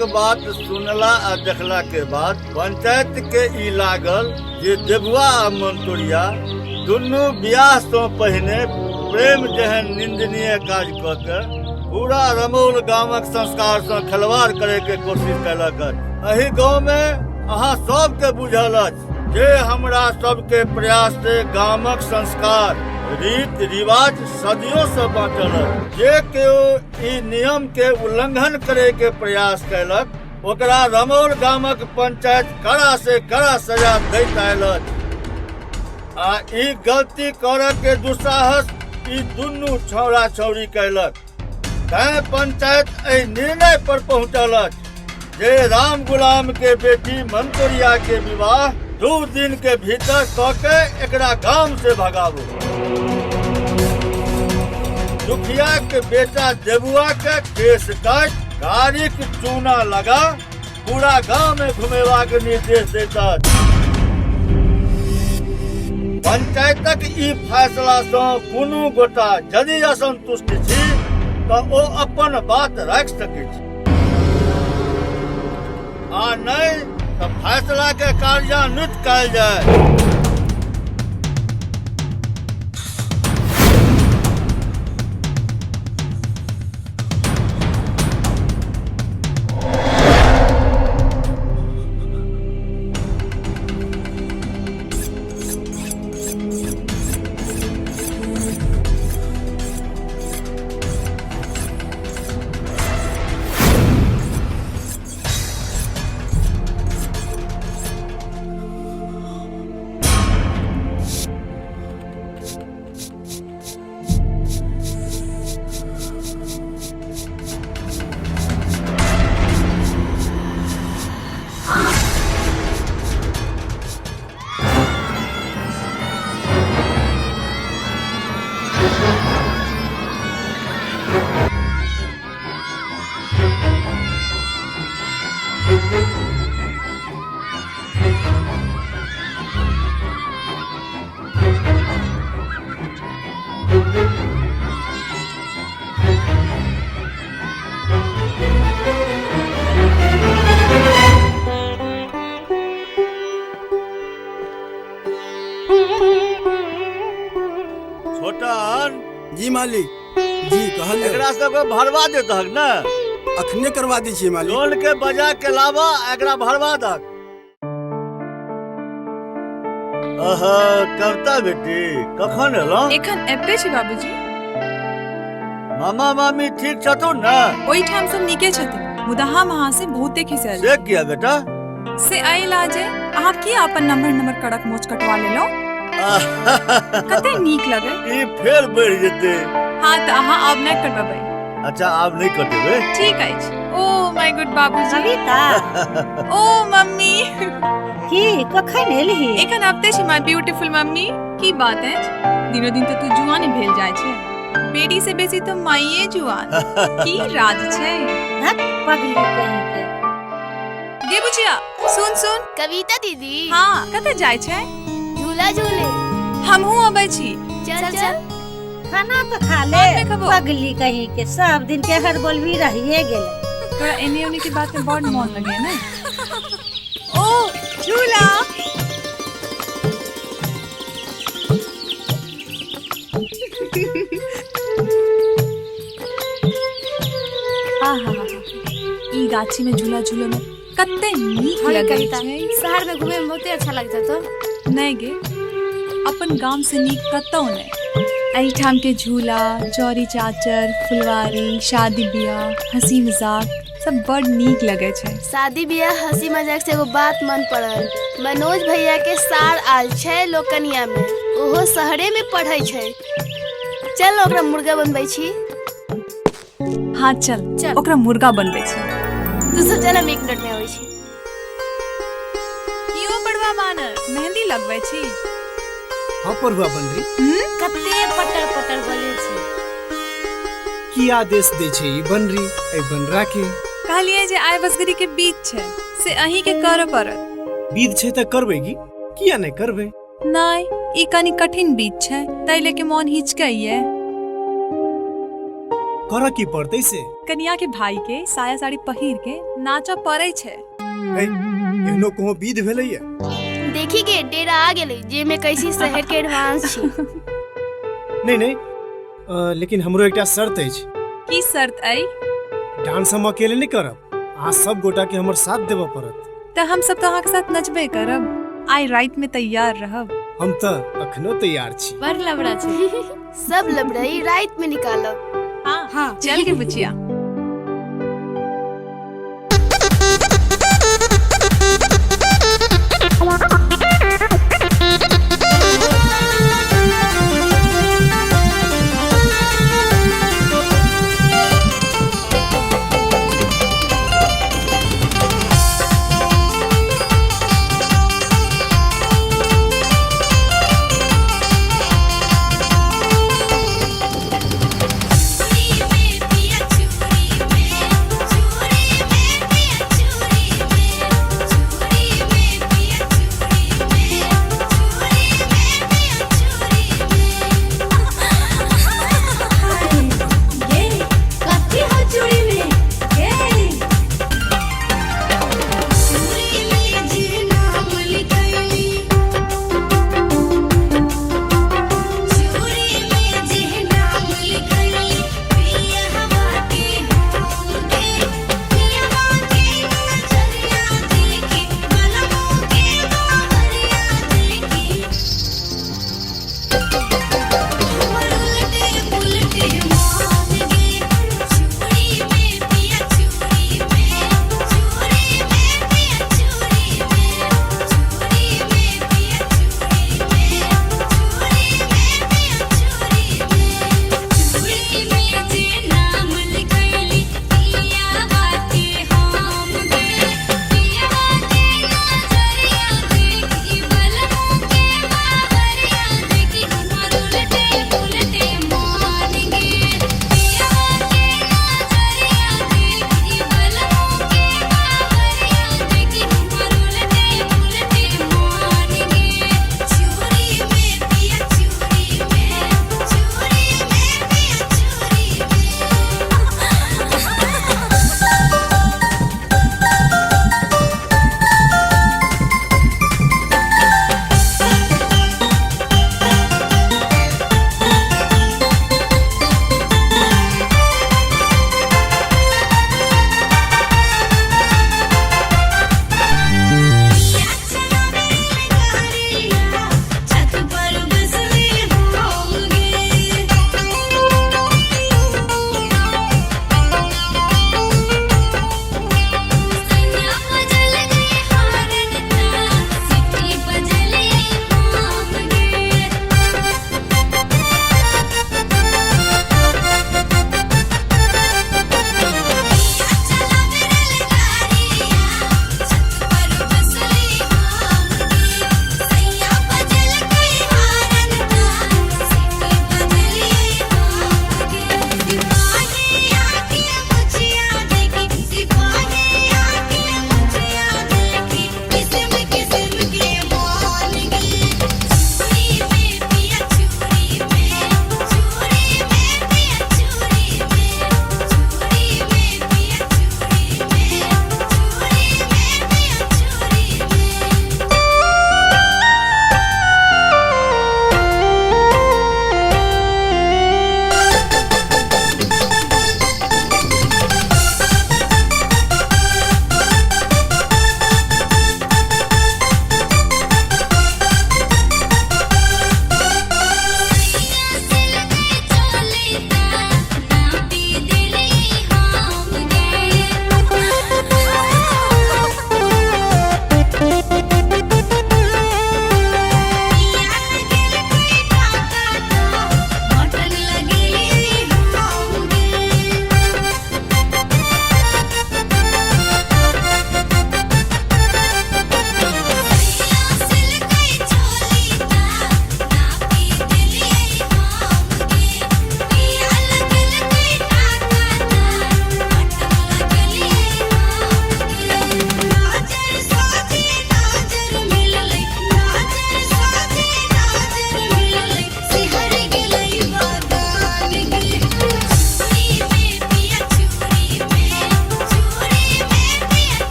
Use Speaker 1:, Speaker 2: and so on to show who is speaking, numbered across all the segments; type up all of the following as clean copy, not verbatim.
Speaker 1: गामक बात सुनला आ देखला के बाद पंचायत के ई लागल जे देबुआ आ मंतोरिया दुनू बियाह से पहले प्रेम जेहन निंदनीय काज क के पूरा रमौल गामक संस्कार से खिलवाड़ करे के कोशिश कयलक। एहि गाँव में अहाँ सबके बुझल अछि जे हमरा सबके प्रयास से गामक संस्कार रीति रिवाज सदियों से बाँचल अछि। जे केओ ई नियम के उल्लंघन करे के प्रयास कयलक ओकरा रमौल गामक पंचायत कड़ा से कड़ा सजा दैत आयल अछि। आ ई गलती करऽ के दुस्साहस ई दुनू छौड़ा छौड़ी कयलक। तैं पंचायत एहि निर्णय पर पहुंचल अछि जे राम गुलाम के बेटी मंतोरिया के विवाह 2 दिन के भीतर क के एकरा गांव से भगाबू। दुखिया के बेटा देबुआ के केस काट गाड़ी के चूना लगा पूरा गांव में घुमेवा के निर्देश देता। पंचायतक ई फैसला से कोनो गोटा यदि असंतुष्ट छी तो ओ अपन बात रख सके छी आ नहीं तो फैसला के कार्यान्वित कयल जाए।
Speaker 2: जी मालिक जी कहल
Speaker 1: एकरा सबके भरवा देतक ना
Speaker 2: अखने करवा दी छी मालिक।
Speaker 1: लोन के बजा के लावा एकरा भरवा दक। कविता बेटी कखन एलौ?
Speaker 3: एखन एबे छी बाबूजी।
Speaker 1: मामा मामी ठीक छथुन ना?
Speaker 3: ओई ठाम सब नीके छथिन मुदा हम अहाँ से बहुते खिसल
Speaker 1: से किया बेटा?
Speaker 3: से आइला जे अहाँ की अपन नंबर कड़क मोच कटवा लेलो कते नीक लगे।
Speaker 1: ई फेर बढ़ जेते।
Speaker 3: हां त अहाँ अब नै करबे।
Speaker 1: अच्छा अब नहीं कटेबे
Speaker 3: ठीक अछि। ओ माय गुड बाबूजी।
Speaker 4: कविता
Speaker 3: ओ मम्मी
Speaker 4: की कखन एलही?
Speaker 3: एखन आबते छी माय ब्यूटीफुल मम्मी। की बात है दिनो दिन तो तू जुआन भेल जाय छे। बेटी से बेसी तो माईए जुआन। की राज छे
Speaker 4: धत पगली कहीं के।
Speaker 3: देबुचिया सुन सुन।
Speaker 5: कविता दीदी
Speaker 3: हां कते जाय छे?
Speaker 5: झूला झूले।
Speaker 3: हमहू अबै छी।
Speaker 5: चल चल
Speaker 4: खाना तो खा ले। पगली कहीं के सब दिन के हर बोलबी रहिए गेले।
Speaker 3: तोरा एने ओने की बात में बड़ मन लगे ना। ओ झूला ई गाछी में झूला झूले में कते नीक लगे छै।
Speaker 5: शहर में घूमे में बहुते अच्छा लगता तो
Speaker 3: नहीं गे अपन गांव से नीक कतौ नहीं। एही ठाम के झूला चौरी चाचर फुलवारी शादी ब्याह हंसी मजाक सब बड़ नीक लगे छै।
Speaker 5: शादी ब्याह हंसी मजाक से एगो बात मन पड़ल। मनोज भैया के सार आल छै लोकनिया में ओहो शहरे में पढ़ै छै। चल ओकरा मुर्गा बनबै छी।
Speaker 3: हाँ चल ओकरा मुर्गा बनबै छी।
Speaker 5: तू सब चल हम 1 मिनट में आबै छी।
Speaker 3: कियो पड़वा मानर मेहंदी लगबै छी।
Speaker 2: हाँ पढ़ुआ बन रही
Speaker 5: कते पटर पटर बोले छी।
Speaker 2: की आदेश दे छै ई बन रही ए बनरा के?
Speaker 3: कहलिए जे आय बसगरी के बीच छै से अही के करऽ पड़त।
Speaker 2: बीज छै त करबै की किया नहीं करबै?
Speaker 3: नहीं ई कनी कठिन बीच छै तै लेके मन हिचकैये।
Speaker 2: कर की पड़ते से
Speaker 3: कन्या के भाई के साया साड़ी पहिर के नाचा पड़े छे।
Speaker 2: एहनो कोनो विध भेलैया?
Speaker 5: देखी के डेरा आ गेलै जे में कैसी शहर के एडवांस छी।
Speaker 2: नहीं लेकिन हमरो एकटा शर्त अछि।
Speaker 3: की शर्त आई?
Speaker 2: डांस हम अकेले नहीं करब, अहाँ सब गोटा के हमर साथ देबऽ पड़त।
Speaker 3: तो हम सब तो अहाँ के साथ नचबे करब। आई रात में तैयार रहब।
Speaker 2: हम तो अखनो तैयार छी।
Speaker 3: बड़ लबड़ा छे।
Speaker 5: सब लबड़ई रात में निकालब।
Speaker 3: हाँ चल के बुचिया।
Speaker 6: पिया छू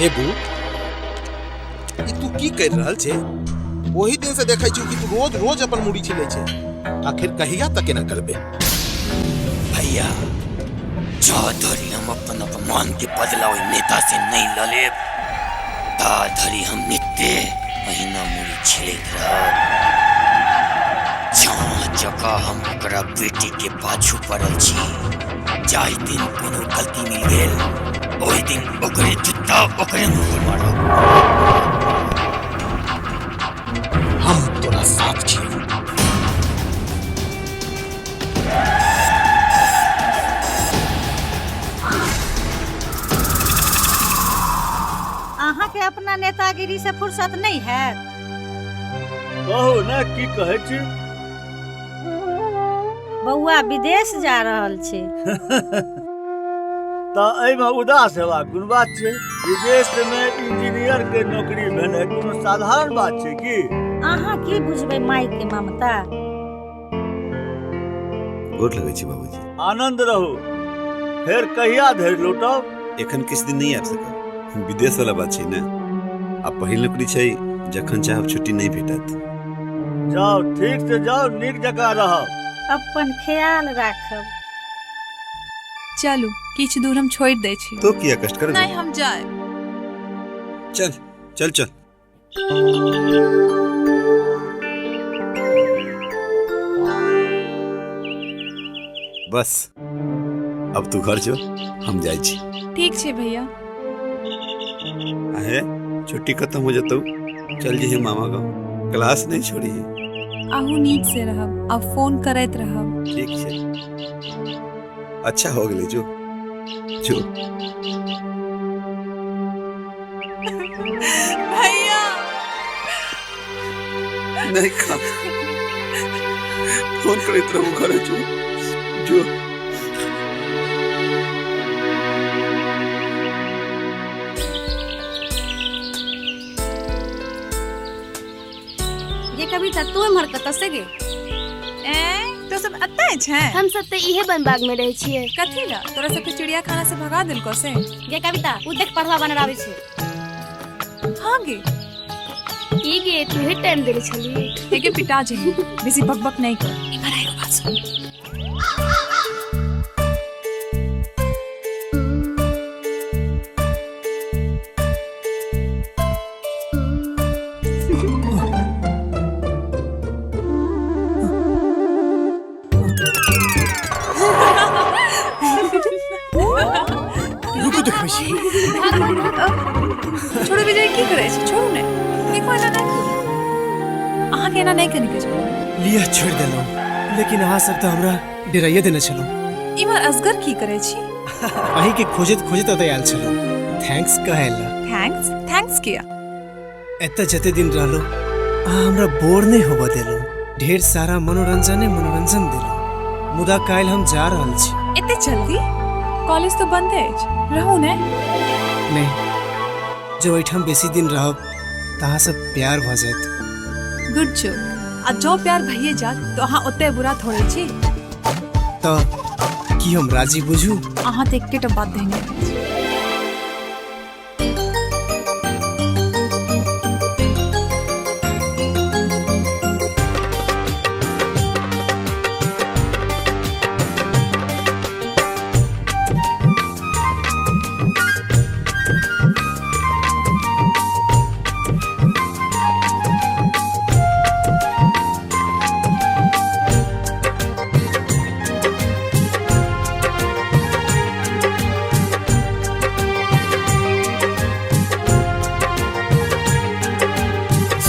Speaker 6: हे बू ई तू की कर रहल छे? वही दिन से देखै छी कि तू रोज रोज अपन मुड़ी छिलै छे। आखिर कहिया तक एना करबे?
Speaker 7: भैया चौधरी हम अपन अपमान के बदला ओइ नेता से नहीं लले। धरी हम नित्य महीना मुड़ी छिलैत रहब। जहाँ जगह हम ओकरा बेटी के पाछू पड़ल छी, जाहि दिन कोनो गलती मिल गेल ओहि दिन ओकरे जूता ओकरे मुंह पर मारब।
Speaker 6: हम तोरा साथ छी।
Speaker 4: अहाँ के अपना नेतागिरी से फुर्सत नहीं है?
Speaker 1: कहू ने की कहै छी?
Speaker 4: बउआ विदेश जा रहल छै।
Speaker 1: त एहिमे उदास हेबाक कोन बात छै? विदेश में इंजीनियर के नौकरी भेनाइ कोनो साधारण बात छै की?
Speaker 4: अहाँ की बुझबै माई के ममता?
Speaker 8: गोर लगै छी बाबूजी।
Speaker 1: आनंद रहू। फेर कहिया धरि लौटब?
Speaker 8: एखन किछु दिन नहीं आबि सकब। विदेश वाला बात छै ने। अब पहिल नौकरी छै, जखन चाहब छुट्टी नहीं भेटत।
Speaker 1: जाओ, ठीक से जाओ, नीक जकाँ रहब।
Speaker 4: अपन ख्याल राखब।
Speaker 3: चलू किछ दूर हम छोड़ दै छी।
Speaker 8: तो किया कष्ट करबे?
Speaker 3: नहीं हम जाए।
Speaker 8: चल चल चल। बस अब तू घर जो, हम जाय छी।
Speaker 3: ठीक छे भैया।
Speaker 8: आहे छुट्टी खत्म हो जतौ, चल जे मामा गाँव। क्लास नहीं छोड़ी।
Speaker 3: आहू नीक से रहब, अब फोन करैत रहब।
Speaker 8: ठीक छे। अच्छा हो गेलै जो जो।
Speaker 3: भैया
Speaker 8: नहीं खा, फोन करैत रहू घरे जो जो।
Speaker 5: ये कविता तू हमर कत से गे?
Speaker 3: तो सब अत्ते छै।
Speaker 5: हम सब ते इहे बनबाग में रहे छिए।
Speaker 3: कथी ला तोरा सबके चिड़िया खाना से भगा देलको से?
Speaker 5: ये कविता उ देख पढ़वा बनावे छे।
Speaker 3: हाँ गे
Speaker 5: ई गे तू ही टाइम देले छली।
Speaker 3: एके पिटा जे बेसी बकबक नहीं कर। इधर आएगा बात सुन।
Speaker 2: रुको देखबै छी।
Speaker 3: छोड़ो विजय की करे छी? छोड़ो ने। देखो एना नहीं। अहाँ के एना नहीं करने के छै।
Speaker 2: लिया छोड़ देलौ, लेकिन अहाँ सब तो हमरा डराइए देने छलौ।
Speaker 3: इमर असगर की करे छी?
Speaker 2: अही के खोजत खोजत ओतय आयल छलौ। थैंक्स कहेला।
Speaker 3: थैंक्स? थैंक्स किया?
Speaker 2: एतय जते दिन रहलो अहाँ हमरा बोर नहीं होबा देलौ। ढेर सारा मनोरंजन देलौ। मुदा काल हम जा रहल छी।
Speaker 3: इतने जल्दी? कॉलेज तो बंद है। रहू ने।
Speaker 2: नहीं, जब एठाम बेसी दिन रहब तहाँ सब प्यार भ जायत।
Speaker 3: गुड जो। आ जो प्यार भइए जात तो अहाँ ओते बुरा थोड़े छी।
Speaker 2: तो की हम राजी बुझू?
Speaker 3: अहाँ तो एकटा बात देंगे।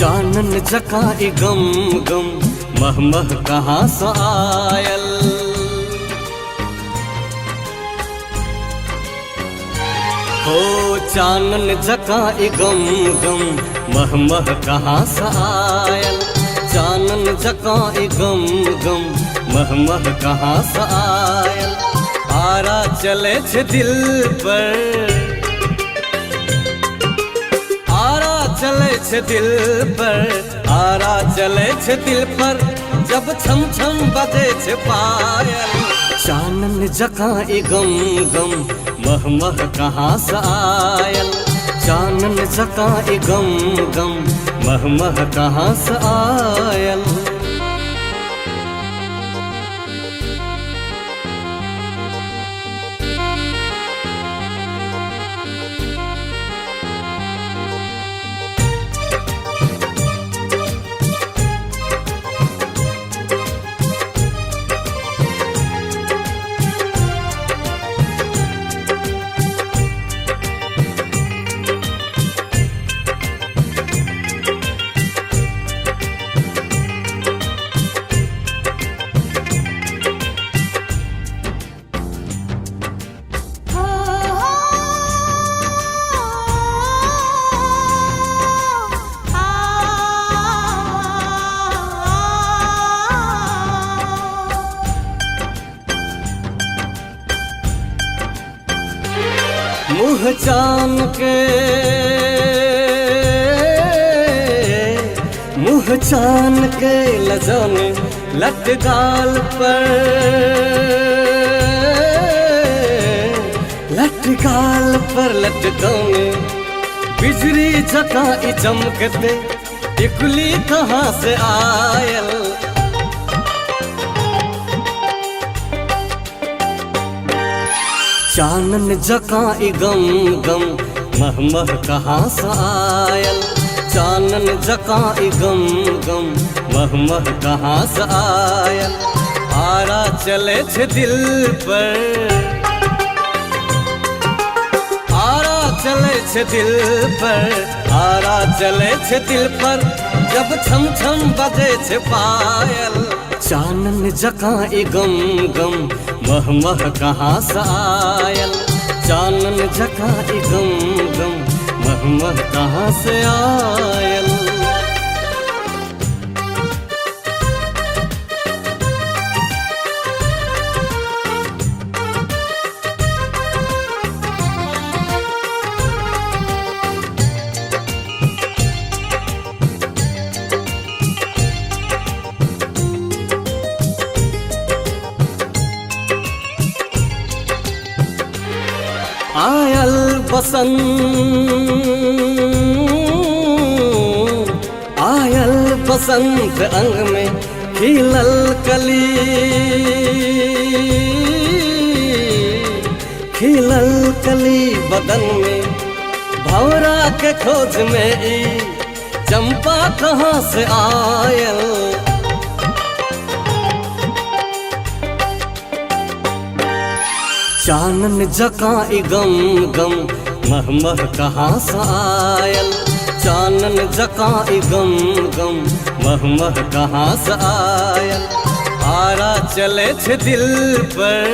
Speaker 9: जानन जका ए गम गम मह मह कहाँ से आयल। हो जानन जका ए गम गम मह मह कहाँ से आयल। जानन जका ए गम गम मह मह कहाँ से आयल। आरा चले छे दिल पर, चले छे दिल पर, आरा चले छे दिल पर, जब छम छम बजे छे पायल। चानन जका ए गम गम मह मह कहाँ से आयल। चानन जका ए गम गम मह मह कहाँ से आयल। मुँह चान के मुँह चान के लजाने लट गाल पर लटकाने बिजली जका ई चमकते टिकुली कहाँ से आयल। चानन जका ई गम गम मह मह कहाँ से आयल। चानन जका ई गम गम मह मह कहाँ से आयल। आरा चले छे दिल पर आरा चले छे दिल पर आरा चले छे दिल पर जब छम छम बजे छे पायल। चानन जका ई गम गम मह मह कहाँ से आयल। चानन जका ई गम गम मह मह कहाँ से आयल। आयल बसंत अंग में खिलल कली बदन में भौरा के खोज में ई चंपा कहाँ से आयल। चानन जका ई गम गम मह मह कहाँ से आयल। चानन जका ई गम गम मह मह कहाँ से आयल। आरा चले छे दिल पर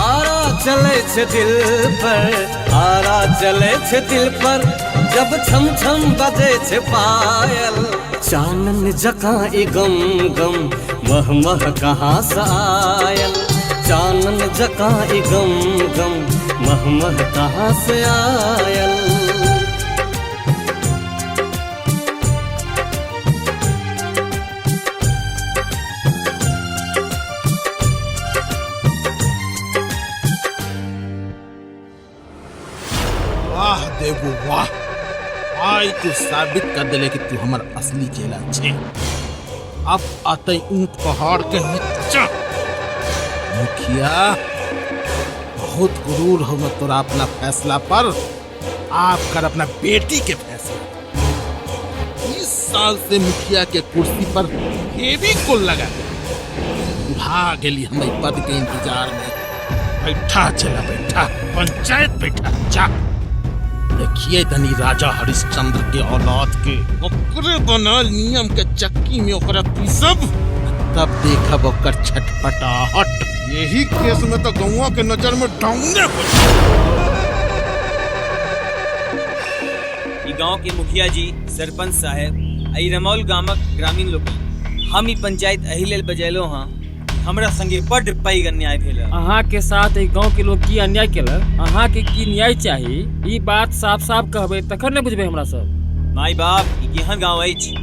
Speaker 9: आरा चले छे दिल पर आरा चले छे दिल पर जब छम छम बजे छे पायल। चानन जका ई गम गम मह मह कहाँ से आयल। चानन जका ई गम गम मह मह कहाँ से आयल।
Speaker 6: वाह देवू वाह, आज तू साबित कर दिले कि तू हमार असली चेला छे। अब आते ऊंट पहाड़ के नीचा। मुखिया बहुत गुरूर हो मैं तोरा अपना फैसला पर। आप कर अपना बेटी के फैसला। 20 साल से मुखिया के कुर्सी पर हेवी कुल लगा बुढ़ा गेली हम पद के इंतजार में। बैठा चला बैठा, पंचायत बैठा जा। देखिए धनी राजा हरिश्चंद्र के औलाद के ओकरे बनल नियम के चक्की में ओकरा पीसब, तब देखब ओकर छटपटाहट। यही केस में तो गौवा के नजर में डाउने हो।
Speaker 10: ई गांव के मुखिया जी, सरपंच साहब, आई रमौल गामक ग्रामीण लोग हम ई पंचायत एही लेल बजैलो हां। हमरा संगे बड़ पैघ अन्याय भेल।
Speaker 11: अहाँ के साथ एक गांव के लोग की अन्याय केलक, अहाँ के की न्याय चाही, ई बात साफ साफ कहबे तखन न बुझबे हमरा सब।
Speaker 10: माई बाप, ई केहन गांव अछि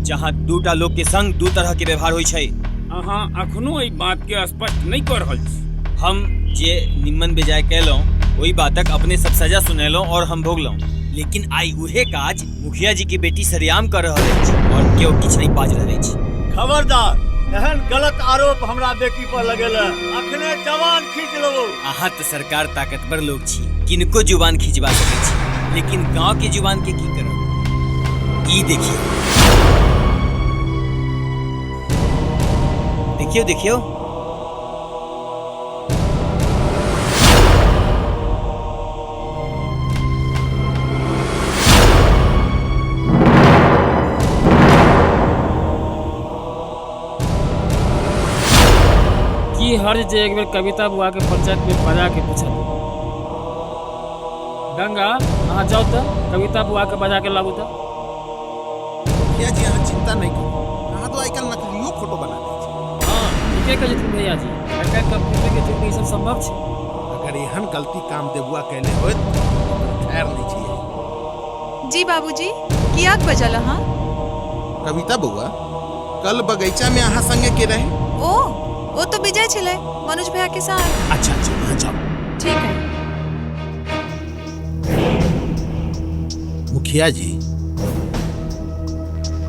Speaker 10: जहाँ दूटा लोग के संग दू तरह के व्यवहार होय छै।
Speaker 11: अहाँ अखनो ई बात के स्पष्ट नहीं कर रहल छी।
Speaker 10: हम जे निम्न बेजाय कैलहुँ वही बातक अपने सब सजा सुनेलो और हम भोगलो। लेकिन आई उहे काज मुखिया जी की बेटी सरियाम कर रहे और केओ किछ नहीं बाज रहे।
Speaker 1: खबरदार, एहन गलत आरोप हमरा बेटी पर लगेला, अखने जवान खींच लो।
Speaker 10: अहाँ तो सरकार ताकतवर लोग छी, किनको जुबान खिंचवा सके छी, लेकिन गांव के जुबान के की करब? ई देखियो देखियो।
Speaker 11: की हर्ज जे एक बेर कविता बुआ के पंचायत में बजा के पूछल। गंगा अहाँ जाओ तो कविता बुआ के बजा के लाबू तो।
Speaker 6: मुखिया जी अहाँ चिंता नहीं करू, अहाँ तो आजकल नकलियो फोटो बना दै छी।
Speaker 11: हाँ ठीके कहै छथिन भैया जी, आजकल कंप्यूटर के युग में ई सब संभव छै।
Speaker 6: अगर एहन गलती काम देबुआ कैले होत तो खैर नहीं छी।
Speaker 3: जी बाबूजी, कियाक बजल अहाँ?
Speaker 6: कविता बउआ, कल बगीचा में अहाँ संगे के रहे?
Speaker 3: वो तो विजय छले, मनोज भैया के साथ।
Speaker 6: अच्छा अच्छा, वहाँ जाओ।
Speaker 3: ठीक है।
Speaker 6: मुखिया जी,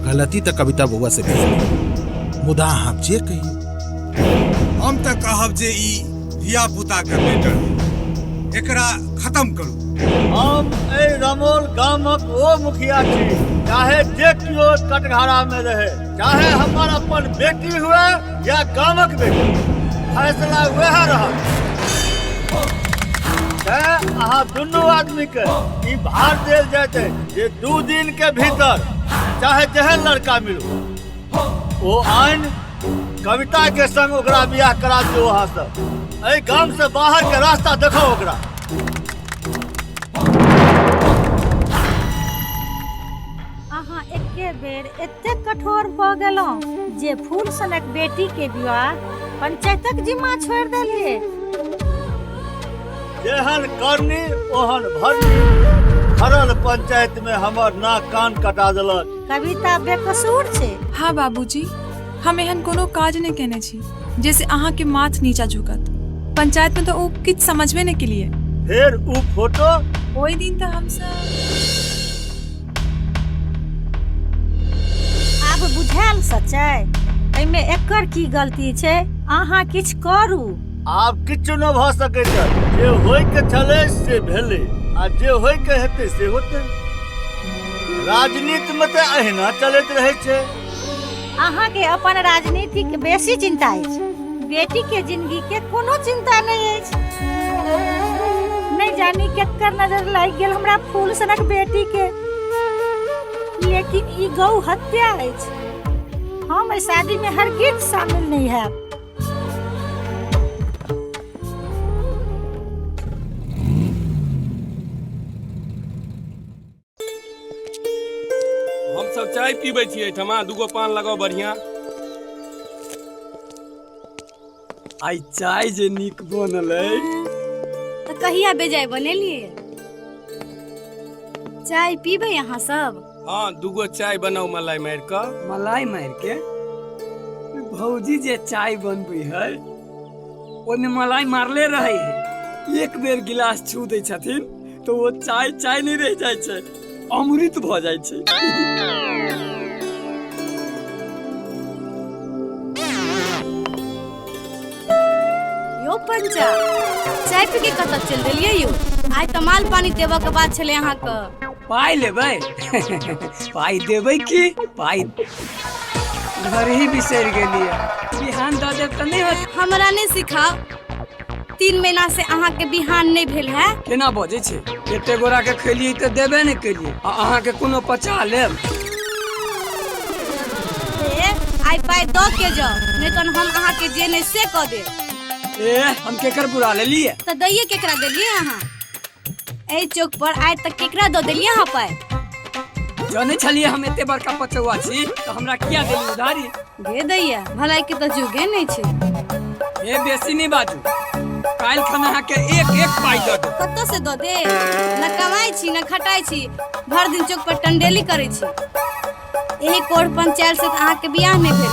Speaker 6: गलती तो कविता बउआ से भेल, मुदा आप जे कहियो।
Speaker 12: हम तो कहब जे ई धिया पुता के बेटर एकरा खत्म करू।
Speaker 1: हम ए रमोल गामक ओ मुखिया छी, चाहे जे कियो कटघारा में रहे, चाहे हमर अपन बेटी हुए या गामक बेटी, फैसला वह रहा। अहाँ दुनू आदमी के ई भार देल जाते जे 2 दिन के भीतर चाहे जेहन लड़का मिलू, ओ आइन कविता के संग ओकरा बियाह करा दियो। अहाँ सब एहि गाम से बाहर के रास्ता देखो ओकरा।
Speaker 4: अहाँ एके बेर एते कठोर भ गेलहुँ जे फूल सनक बेटी के विवाह पंचायतक जिम्मा छोड़ देलिए।
Speaker 1: जेहन करनी ओहन भरनी, हरल पंचायत में हमर नाक कान कटा देलक।
Speaker 4: कविता बेकसूर छे।
Speaker 3: हाँ बाबूजी, हम एहन कोनो काज नहीं केने छी जैसे अहाँ के माथ नीचा झुकत। पंचायत में तो वो किछ समझबे नहीं के लिए।
Speaker 1: फिर उ फोटो
Speaker 3: ओई दिन तो हम सब
Speaker 4: आब बुझायल सच्चाई, एमे एकर की गलती छे? अहाँ किछ करू।
Speaker 1: आब किछु न भ सकै छै, जे होय के छले से भेले, आ जे होय के हेतै से होतै। राजनीति में तो अहिना चलैत रहे छै।
Speaker 4: अहाँ के अपन राजनीति के बेसी चिंता अछि, बेटी के जिंदगी के कोनो चिंता नहीं अछि। नहीं जानी केकर नजर लाग गेल हमरा फूल सनक बेटी के, लेकिन ई गौ हत्या अछि। हम इस शादी में हरगिज शामिल नहीं है।
Speaker 13: हम सब चाय पीबे छियै, ठमा दूगो पान लगाओ बढ़िया।
Speaker 14: आई चाय जे नीक बनल
Speaker 5: तो कहिया बेजाय बनेलिए? चाय पीबे यहाँ सब?
Speaker 13: हाँ, दूगो चाय बनाओ मलाई मार के।
Speaker 14: मलाई मार के? भौजी जे चाय बनबे है ओने मलाई मारले रहे है, एक बेर गिलास छू दे छथिन तो वो चाय चाय नहीं रह जाय छै, अमृत भ जाय छै।
Speaker 5: यो पंचा, चाय पी के कत चल देलिए यो? आइ तो माल पानी देबा के बात छले अहाँ के।
Speaker 14: पाई लेबै? पाई देबै की? पाई घर ही बिसर गेलिए, बिहान द देब त नहीं होत।
Speaker 5: हमरा नहीं सिखाओ, 3 महीना से अहाँ के बिहान नहीं भेल है।
Speaker 14: केना बजे छै? एते गोरा के खेलिए त देबे नहीं केलिए, आ अहाँ के कोनो पचा लेब?
Speaker 5: आई पाई दो के जाओ, नहीं तो हम अहाँ के जेने से क दे।
Speaker 14: हम केकर बुरा ले लिए?
Speaker 5: तो दैये केकरा देलिए अहाँ? ए चौक पर आइ तक केकरा दो देलिए अहाँ पाई?
Speaker 14: जाने छलिए हम एते बड़का पचौआ छी तो हमरा किया देली उधारी?
Speaker 5: दे दैया, भलाई के तो जुगे नहीं छे।
Speaker 14: ए बेसी नहीं बाजू, काल खना अहाँ के एक पाई दो दे।
Speaker 5: कत्तो से दो दे? न कमाई छी न खटाई छी, भर दिन चौक पर टंडेली करे छी। यही कोर्ट पंचायत से अहाँ के बियाह नहीं भेल।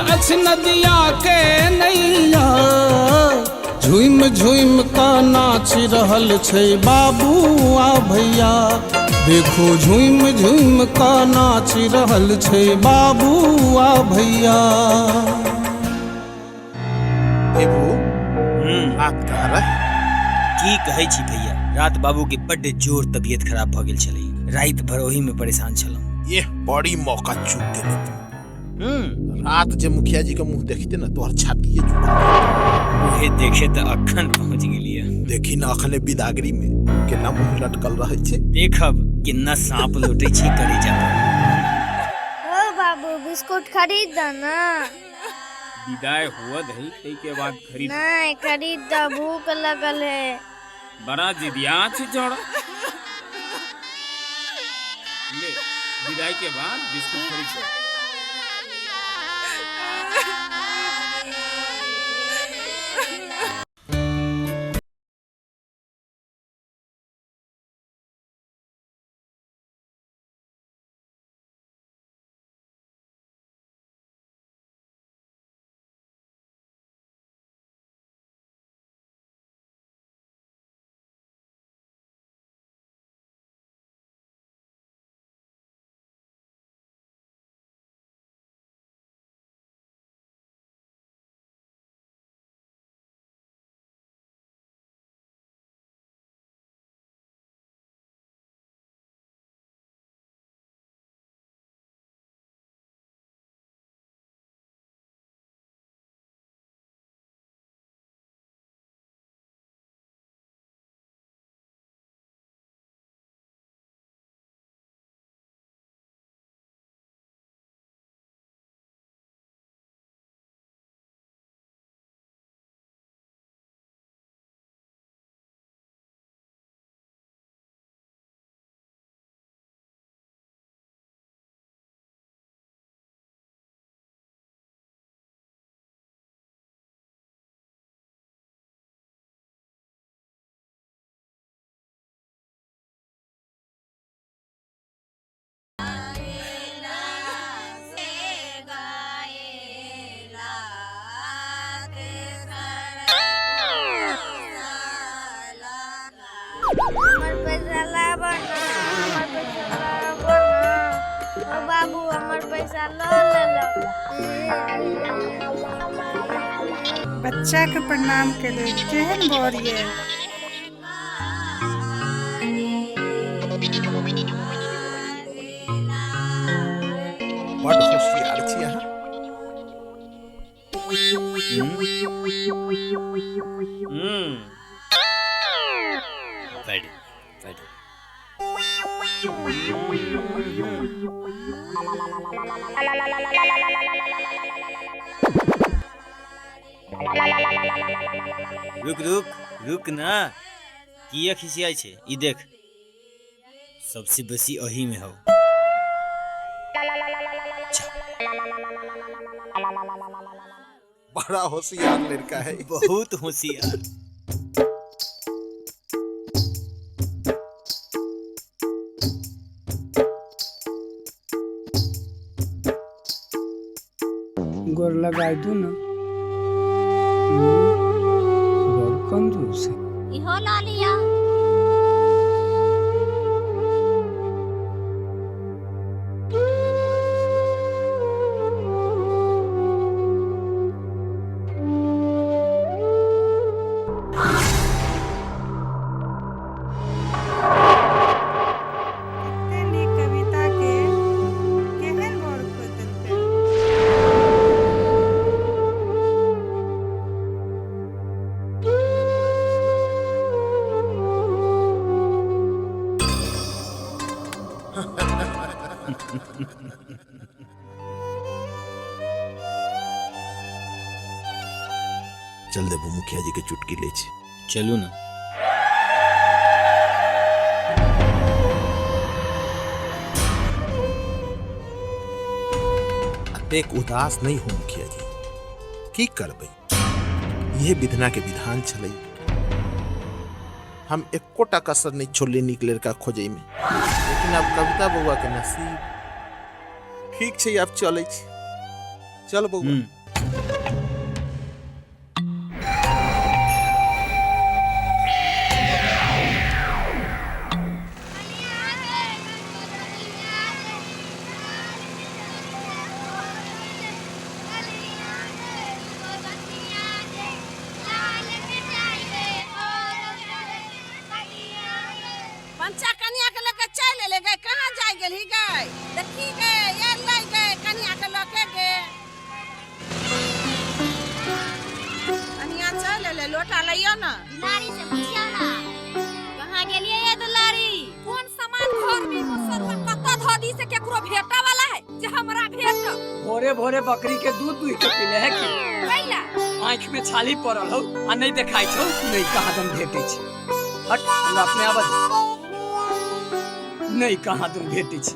Speaker 15: अछि नदिया के नैया झुम झुम का नाच रहल छै बाबू आ भैया देखो झुम झुम का नाच रहल छै बाबू आ भैया
Speaker 6: रात कहाँ रहे
Speaker 10: की कहै छी भैया रात बाबू के बड्ड जोर तबियत खराब भ गेल छलै रात भर ओही में परेशान छलहुँ
Speaker 6: ये बड़ी मौका चूक गेले रात जे मुखिया जी के मुंह देखते ना तोहर छाती
Speaker 10: उहे देखे त अखन पहुंच गेलिए
Speaker 6: देखी ना अखने बिदागरी में केना मुंह लटकल रहे छे
Speaker 10: देखब किन्ना सांप लौटे छी कलेजा
Speaker 5: ओ बाबू बिस्कुट खरीद दो ना
Speaker 11: विदाई हुआ दही तई के बाद खरीद
Speaker 5: नहीं खरीद दो भूख लगल है
Speaker 11: बड़ा जिदिया छै जोड़ा ले विदाई के बाद बिस्कुट खरीद
Speaker 5: बाबू हमर पैसा लो ले लो
Speaker 16: बच्चा के प्रणाम करे केहन बोरिए
Speaker 6: बड़ होशियार छी अहाँ
Speaker 10: रुक रुक रुक ना किया खिसियाई छे ई देख सबसे बेसी अही में हो
Speaker 6: बड़ा होशियार लड़का है
Speaker 10: बहुत होशियार
Speaker 14: गोर लगाई दू ना कंजूस
Speaker 5: इहो ला लिया
Speaker 16: कविता के केहन बोर खोज देलकै
Speaker 6: चल देबो मुखिया जी के चुटकी ले छी
Speaker 10: चलू ना
Speaker 6: देख उदास नहीं हो मुखिया जी की करबै ये विधना के विधान छलै हम एकोटा कसर नहीं छोड़ले नीक लड़का खोजै में लेकिन अब कविता बउआ के नसीब ठीक छै अब चलै छी चल बउआ
Speaker 17: पंचा कन्या के लेके चले ले गए, कहाँ जाए गेली गए? देखी गए ये ले गए कन्या के लेके गए। कन्या चले ले लोटा लियो ना।
Speaker 4: दुलारी से पूछिया ना कहाँ गेलिए ये दुलारी?
Speaker 17: कौन सामान घर में मुसलमान कत्ता धोदी से केकरो भेटा वाला है जे हमरा भेट?
Speaker 14: भोरे भोरे बकरी के दूध दुह के पीले है कि
Speaker 17: कैला
Speaker 14: आँख में छाली पड़ल हो आ नहीं देखाई छौ, नहीं कहाँ तुम भेटे छी। हट हमरा अपने आवाज नहीं कहाँ तुम भेटे छी।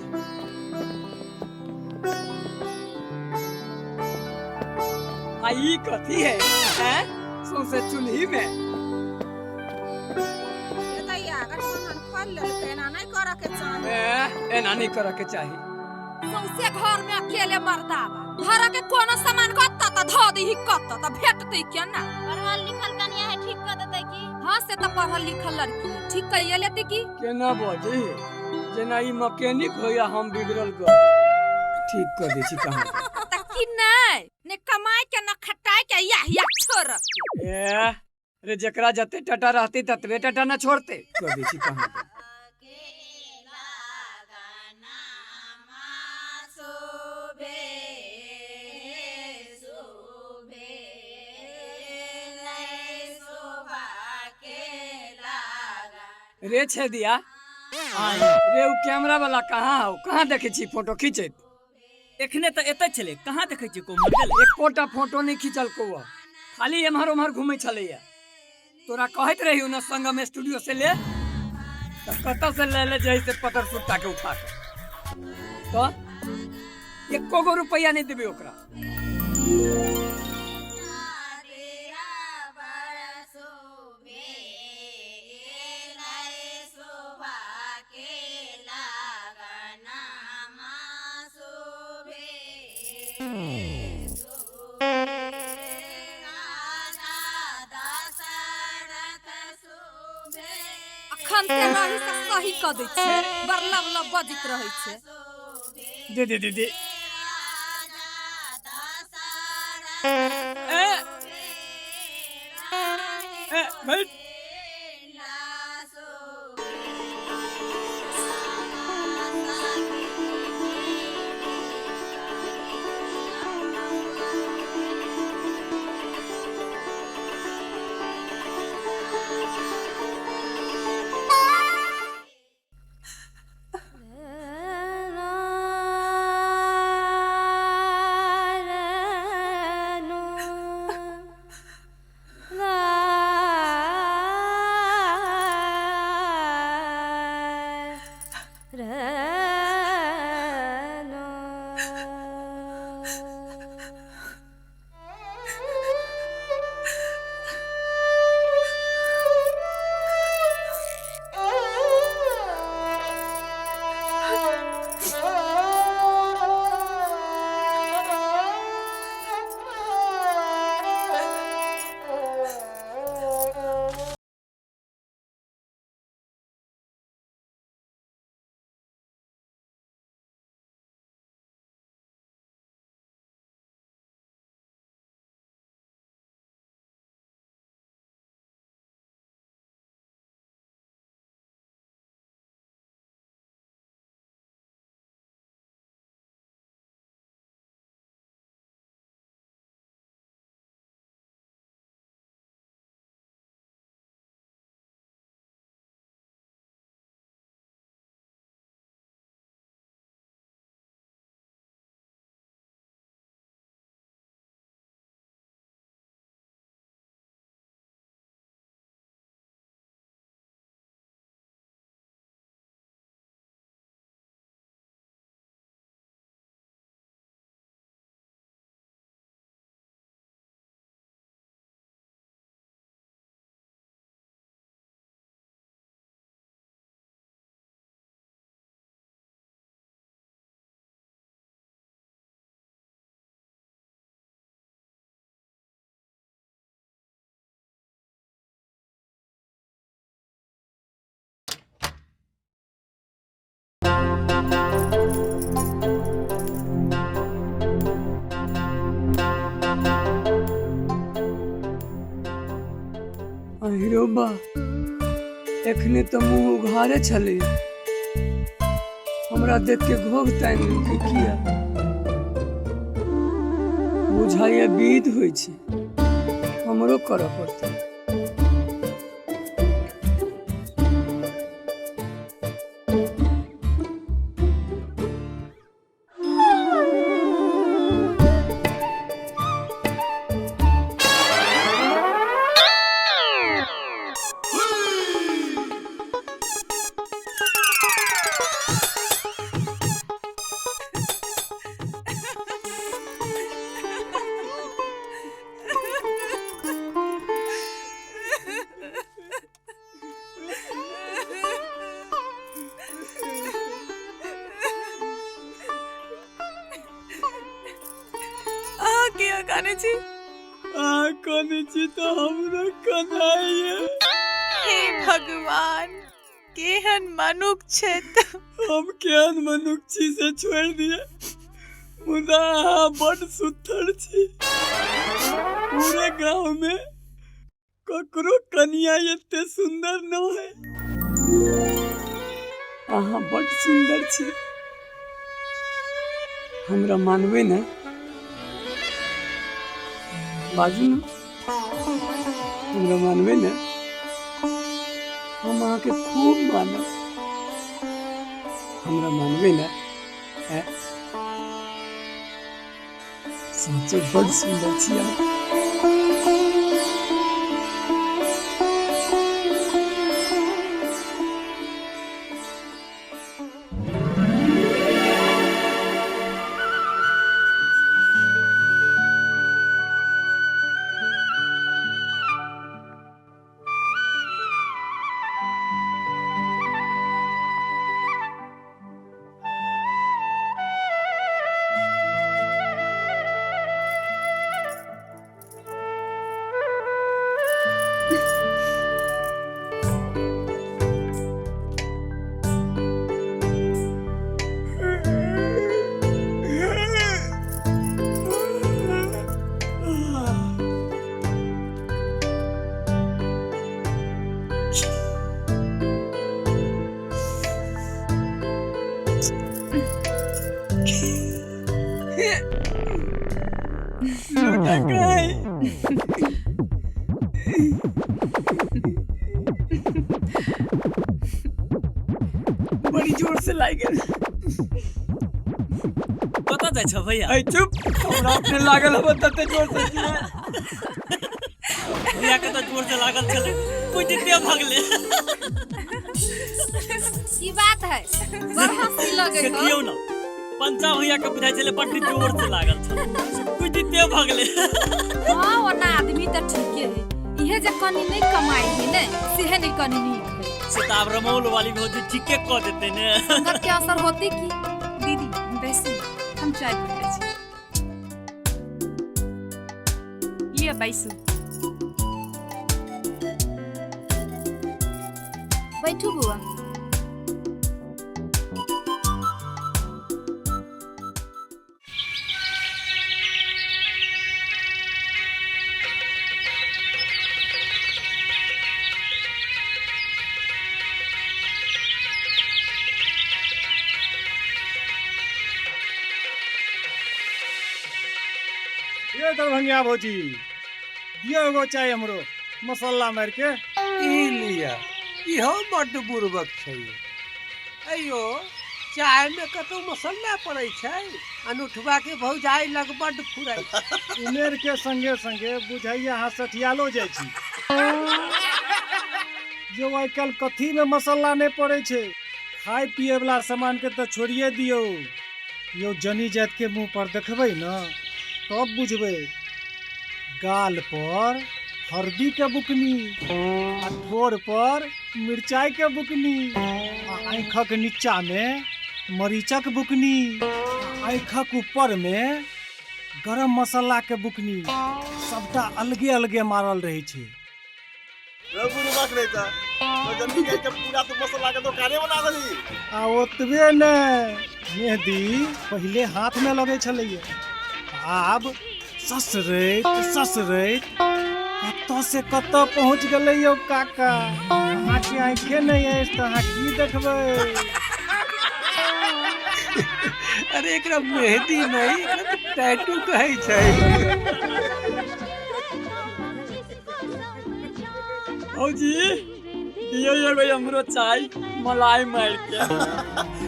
Speaker 14: आई कथी है हैं? सौंसे चूल्ही में
Speaker 17: दैया गठबंधन खोल लेलकै, एना नहीं करऽ के चाही।
Speaker 14: एना नहीं करे के चाही।
Speaker 17: सौंसे घर में अकेले मर्दा बा, घर के कोनो सामान कत्ता त धो दही कत्ता त भेटतै केना?
Speaker 4: पढ़ल लिखल कन्या है, ठीक कर देतै की?
Speaker 17: हां से त पढ़ल लिखल लड़की है, ठीक करिए लेती की?
Speaker 14: केना बजे जेना ई मैकेनिक होया हम बिगड़ल कर ठीक कर दै छी कहाँ
Speaker 17: त की नहीं ने कमाई के न खटाई के या छोड़
Speaker 14: रे जकरा जते टटा रहती ततवे टटा न छोड़ते कर दै छी कहाँ रे छे दिया रे उ कैमरा वाला कहाँ हो? कहाँ देखे छी फोटो खींचे?
Speaker 10: एखने त एतै छले, कहाँ देखै छी को मॉडल?
Speaker 14: एकोटा फोटो नहीं खींचल को, खाली एम्हर उम्हर घूमै छलैया। तोरा कहत रही न संग में स्टूडियो से ले त कत से ले जाई से पतर सुट्टा के उठा के तो एको गो रुपया नहीं देबे ओकरा।
Speaker 17: अखन ते रही से सही क दै छै, बरला वाला बजित रहै छै।
Speaker 14: दे दे दे दे ए बैठ अहिरो बा एखने तो मुंह उघारे छले, हमरा देख के घोघ तानि लेलकै किया। बुझाइए विध होइ छै, हमरो करऽ पड़तै। तो हमरो कनाइए।
Speaker 3: हे भगवान, केहन मनुख छै।
Speaker 14: हम केहन मनुख छी से छोड़ दिए, मुदा अहाँ बड़ सुथर छी। पूरे गांव में ककरो कनिया एते सुंदर न है। अहाँ बड़ सुंदर छी, हमरा मानबे न? बाजू न, हमरा मानबे न? हम अहाँ के खूब मानब, हमरा मानबे न? सच्चे बड़ सुंदर छी अहाँ। बड़ी जोर से लाई गेल।
Speaker 11: पता जाय छ भैया।
Speaker 14: ऐ चुप, हमरा अपने लागल हबे तते जोर से कि
Speaker 11: भैया के तो जोर से लागल छले, कोई दित्ते भागले।
Speaker 17: की बात है, बड़ हंसी लगे हो।
Speaker 11: देखियो न, पंचा भैया के बुझाइ छले बड़ जोर से लागल छ, कोई दित्ते भागले।
Speaker 3: हां, ओना आदमी त ठीके है, इहे जे कनी नहीं कमाई है ने, सेहे नहीं कनी नीक है।
Speaker 11: सिताब रमौल वाली भौजी ठीके कह देते ने।
Speaker 3: संगत के असर होती की दीदी बैसी, हम चाय पीते छी। लिया बैसू,
Speaker 5: बैठू बुआ।
Speaker 18: ये दरभंगिया भौजी, दियो एगो चाय हमरो, मसाला मार के।
Speaker 19: ई लिया, इहो बड्ड बुर्बक छै। अयो, चाय में कतो मसाला पड़ै छै, अनुठवा के भौजाई लग बड्ड फुराई।
Speaker 18: उमेर के संगे संगे बुझाइए अहाँ सठियालो जाइ छी। जो आइ काल्हि कथी में मसाला नहीं पड़े छै, खाए पिए वाला सामान के तो छोड़िए दियो। यो जनी जात के मुंह पर देखबै न, तब बुझबै। गाल पर हल्दी के बुकनी, आ ठोर पर मिर्चाई के बुकनी, आँखक नीचा में मरीचक बुकनी, आँखक ऊपर में गरम मसाला के बुकनी, सबटा अलगे अलगे मारल रहे छे। आ ओतबे ने, मेहंदी पहले हाथ में लगे छलैया, आब ससरैत कत्तो से कत्तो पहुंच गए यो काका। अहाँ के आंखें नहीं है तो अहाँ की देखबै।
Speaker 19: अरे एकरा मेहंदी नहीं, एकरा तो टैटू कहै छै।
Speaker 14: भौजी दियो यार भाई हमरो चाय मलाई मार के।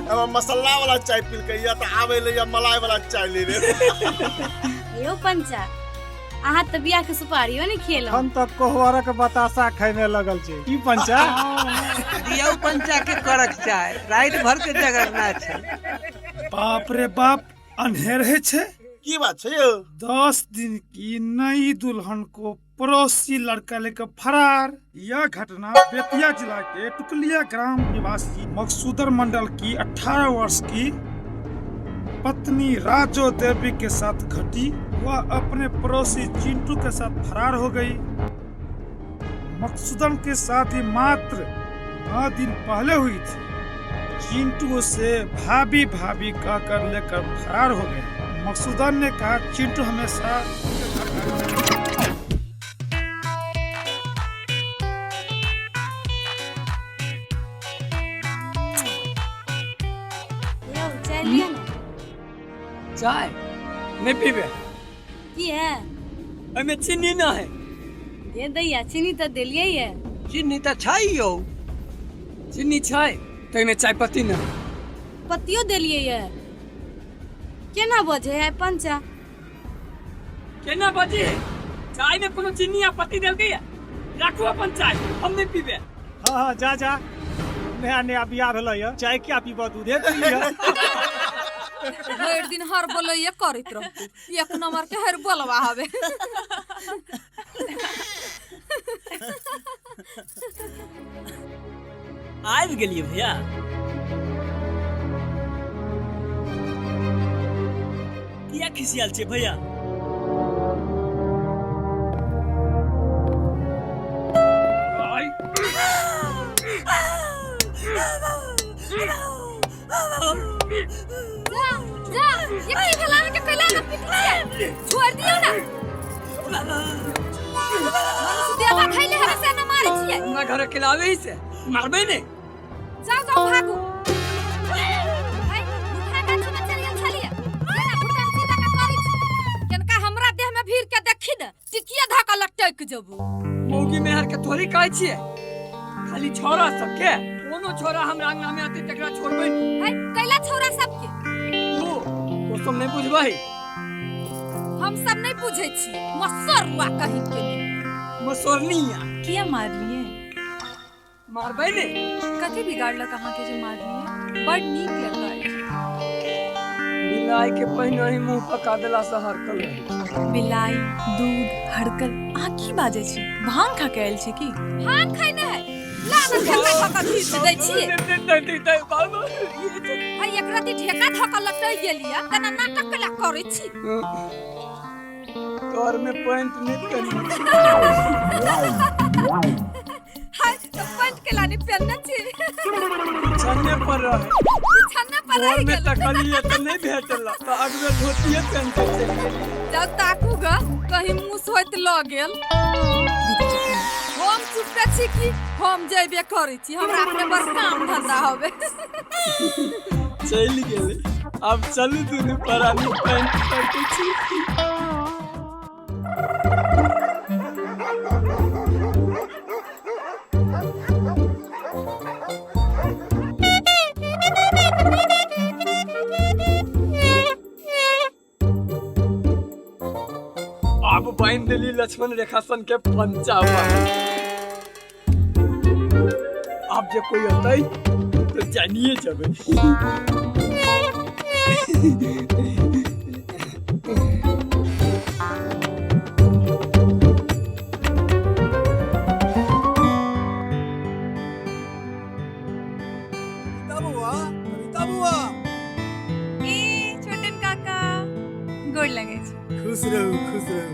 Speaker 20: अब मसाला वाला चाय पी के या त आवे ले या मलाई वाला चाय ले रे।
Speaker 5: यो पंचा अहाँ त बियाह के सुपारियो नहीं खेलो।
Speaker 18: हम त कोहवारा के बतासा खाए में लगल छै। की पंचा
Speaker 19: दियो पंचा के करक चाय रात भर के जगरना छै।
Speaker 18: बाप रे बाप अंधेरे छै।
Speaker 20: की बात छै यो?
Speaker 18: 10 दिन की नई दुल्हन को पड़ोसी लड़का लेकर फरार। यह घटना बेतिया जिला के टुकलिया ग्राम निवासी मकसूदर मंडल की 18 वर्ष की पत्नी राजो देवी के साथ घटी। वह अपने पड़ोसी चिंटू के साथ फरार हो गई। मकसूदन के साथ ही मात्र 9 दिन पहले हुई थी। चिंटू से भाभी भाभी कहकर लेकर फरार हो गए। मकसूदन ने कहा चिंटू हमेशा
Speaker 14: चाय नहीं पीबे
Speaker 5: की है?
Speaker 14: हमें चीनी ना है।
Speaker 5: दे दैया चीनी तो देलिए है।
Speaker 19: चीनी तो छै यो।
Speaker 14: चीनी छै तो में चाय पत्ती ना।
Speaker 5: पत्तियो देलिए है। केना बजे है पंचा?
Speaker 14: केना बजे? चाय में कोनो चीनी या पत्ती देल गई है? राखो अपन चाय, हम नहीं पीबे।
Speaker 18: हाँ जा जा। नया नया बियाह भेल है, चाय क्या पीबा दूधे पी लिया।
Speaker 17: भर दिन हर बोलैया करैत रहतू। एक नंबर के हर बोलवा हवे।
Speaker 14: आबि गेलिए भैया। किया खिसियाल छे भैया?
Speaker 17: जा ये की भला के कैला न पीछे छोड़ दियो ना। मनुष्य देवा खैले हवे से न मारे छिए।
Speaker 14: हमरा घर के लावे ही से मारबे ने।
Speaker 17: जाओ जाओ भागो। भाई मुखा का छुना चलिए छलिए। केना फुटन सीधा का करै छी। केनका हमरा देह में भीड़ के देखी न टिकिया धका लटक जबू।
Speaker 14: मौगी में हर के थोड़ी कहै छिए। खाली छोरा सबके कोनो छोरा हमरा अंगना में आते तकरा छोड़बै।
Speaker 17: है कैला छोरा सबके
Speaker 14: वो सब नहीं बुझबै।
Speaker 17: हम सब नहीं बुझै छी। मसरुआ कहि के
Speaker 14: मसोरनिया
Speaker 3: किया मार लिए?
Speaker 14: मारबै ने।
Speaker 3: कथी बिगाड़ला कहाँ के जे मार लिए? बड़ नीक लगता है।
Speaker 14: बिलाई के पहिने ही मुंह पका देला से हरकल रही।
Speaker 3: बिलाई दूध हड़कल आखी बाजे छी। भांग खा के आयल छी की?
Speaker 17: भांग खाइ नै है। लाना ढेका धक्का धीर से दै छिए। भाई एक राती ढेका धक्का लटक गेलिया तना नाटक कला करै छी।
Speaker 14: तोर में पैंट नहीं पहनी।
Speaker 17: हाय तो पैंट के लाने पहनना छी।
Speaker 14: छन्ने पर रहे।
Speaker 17: छन्ने पर रह
Speaker 14: गेल। में तकलिए तो नहीं भेटला तो अगवे धोतिए पहन के चल गेल।
Speaker 17: जब ताकू ग कहीं मुंह सोइत ल गेल। हम चुप छी कि हम जेबे करै छी। हमरा अपने बस काम धंधा होबे।
Speaker 14: चल गेले। अब चलू दुनु परानी पैंट करके छी। अब बाइन दिली लक्ष्मण रेखा सन के पंचावा। अब जे कोई होतै तो जानिए जबे।
Speaker 3: छोटन काका गोड़ लगे छी।
Speaker 20: खुश रहू खुश रहू।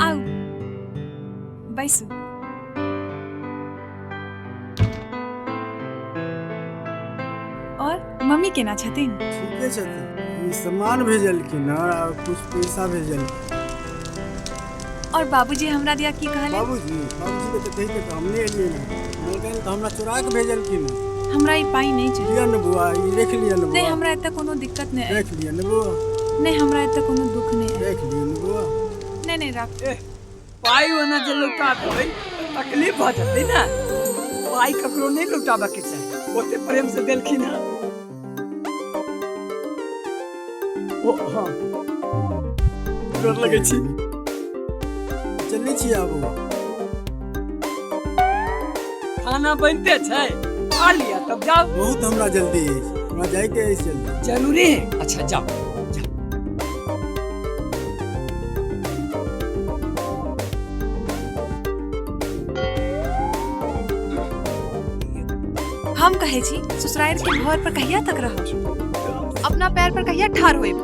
Speaker 3: आओ बैसू। और मम्मी केना छथिन?
Speaker 21: ठीके छथिन। ई सामान भेजलखिन और कुछ पैसा भेजलखिन।
Speaker 3: और बाबूजी हमरा दिया की कहले?
Speaker 14: बाबूजी के तो कही के हमने लिए ना मलकन तो हमरा चुरा के भेजल की ना।
Speaker 3: हमरा ई पाई नहीं चाहिए।
Speaker 14: लिया न बुआ, ई देख लिया न बुआ।
Speaker 3: नहीं हमरा एते कोनो दिक्कत नहीं है।
Speaker 14: देख लिया न बुआ।
Speaker 3: नहीं हमरा एते कोनो दुख नहीं है।
Speaker 14: देख लिया न बुआ।
Speaker 3: नहीं नहीं रख।
Speaker 14: पाई वना जे लुटा देबै तकलीफ भ जतै ना। पाई ककरो नहीं लुटाबा के चाही, ओते प्रेम से देलखिन है। ओ हां कर लगे छी। चलनी छी आबू। खाना बनते छै, खा लिया तब जाओ। बहुत हमरा जल्दी है, हमरा जाए के है जल्दी। जरूरी है? अच्छा जाओ।
Speaker 3: हम कहे छी ससुराल के घर पर कहिया तक रह? अपना पैर पर कहिया ठाड़ होइब?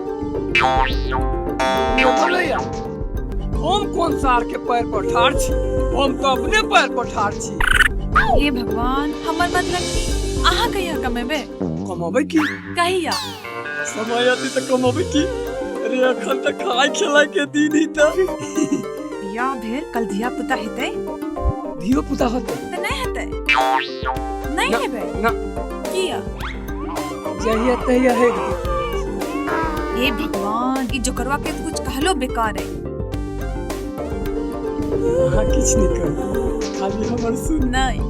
Speaker 14: हम कौन सार के पैर पर ठाड़ छी? हम तो अपने पैर पर ठाड़ छी।
Speaker 3: हे भगवान, हमर मतलब कि आहा कहिया कमेबे?
Speaker 14: कमाबे की?
Speaker 3: कहिया?
Speaker 14: समय आती तो कमाबे की? अरे अखन तक खाए खिलाए के दिन ही त।
Speaker 3: या भेल कल धिया पुता हेतै?
Speaker 14: धियो पुता होतै?
Speaker 3: त नहीं हेतै। नहीं हेबे?
Speaker 14: ना।
Speaker 3: किया?
Speaker 14: जहिया तहिया है।
Speaker 3: हे भगवान, ई जो करवा के कुछ कहलो बेकार है।
Speaker 14: हां किछ नहीं कर, खाली हमर सुन।
Speaker 3: नहीं।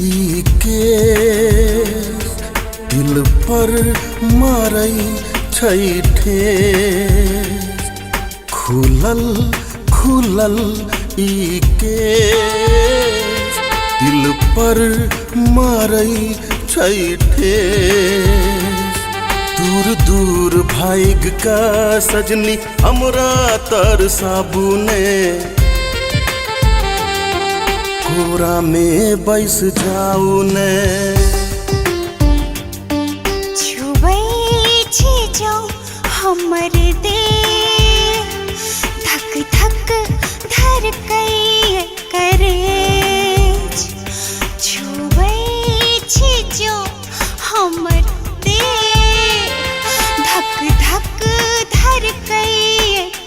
Speaker 15: ई के दिल पर मारई छै ठेस। खुलल खुलल ई के दिल पर मारई छै ठेस। दूर दूर भाइग का सजनी हमरा तरसाबुने कोरा में बैस जाऊ ने।
Speaker 21: छुबै छी जो हमर दे धक धक धड़कै करे। छुबै छी जो हमर दे धक धक धड़कै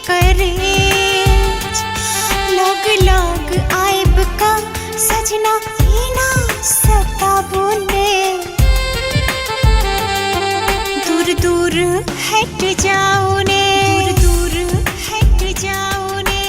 Speaker 21: करे। लग लग आइब का सजना ना सताबुने। दूर दूर हट जाओ ने, दूर दूर हट जाओ ने।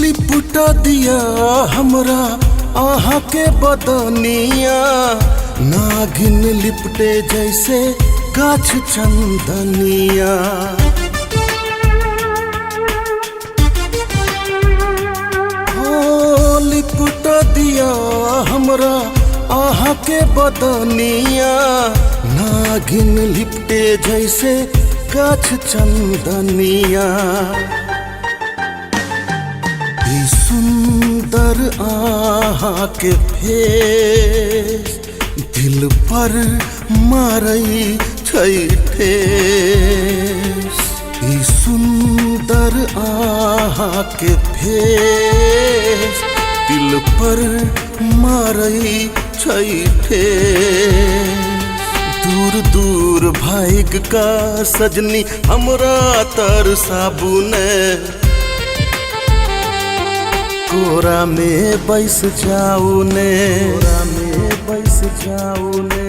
Speaker 15: लिपटा दिया हमरा आहा के बदनिया। नागिन लिपटे जैसे गाछ चंदनिया। ओ लिपटा दिया हमरा आहा के बदनिया। नागिन लिपटे जैसे गाछ चंदनिया। सुंदर आहा के फेस दिल पर मारई ठेस ई सुंदर आहा के फेस दिल पर मारई ठेस दूर दूर भाइग का सजनी हमरा तर साबुने कोरा में बैस जाऊ ने कोरा में बैस जाऊ ने